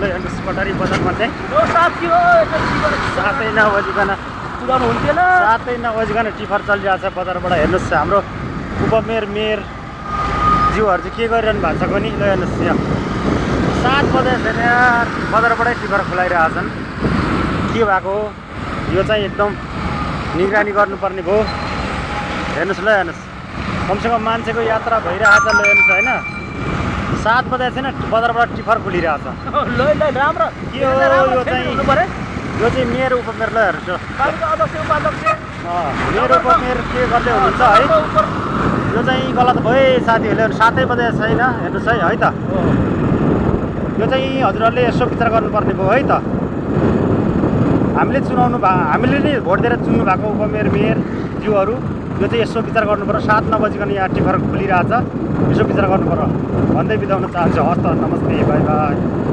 ल हेर्नुहोस् कटारी बजारमा चाहिँ यो 7 किलो सातै नबजिकन पुरानो हुन्थेन। सातै नबजिकन टिफर चलिरहेको छ बजारबाट। हेर्नुहोस् हाम्रो उपमेयर मेयर ज्यूहरू चाहिँ के गरिरहनु भएको छ पनि ल हेर्नुहोस् यहाँ 7 बजेको छैन यार, बजारबाटै टिफर खुलाइरहेको छन्। के भएको हो यो चाहिँ एकदम निगरानी गर्नुपर्ने भयो। हेर्नुहोस् ल हेर्नुहोस् कमसेकम मान्छेको यात्रा भइरहेको छ। ल हेर्नुहोस् होइन 7 बजेको छैन बजारबाट टिफर खुलिरहेको छ। ल ल राम्रो के हो यो चाहिँ हुनु पर्यो। यो चाहिँ मेयर उपमेयर ल हेर्नुहोस् पालिका अध्यक्ष उपाध्यक्ष मेयर उपमेयर के गर्दै हुनुहुन्छ है, यो चाहिँ गलत भयो है साथीहरूले। 7 बजेको छैन हेर्नुहोस् है त यो चाहिँ हजुरहरूले यसो विचार गर्नुपर्ने भयो है त। हामीले नै भोट दिएर चुन्नु भएको उपमेयर मेयर ज्यूहरू यो चाहिँ यसो विचार गर्नु पर्यो। 7 नबजिकन यहाँ टिफर खुलिरहेछ, यसो विचार गर्नु पर्यो भन्दै बिताउन चाहन्छु। हस् त, नमस्ते, बाई बाई।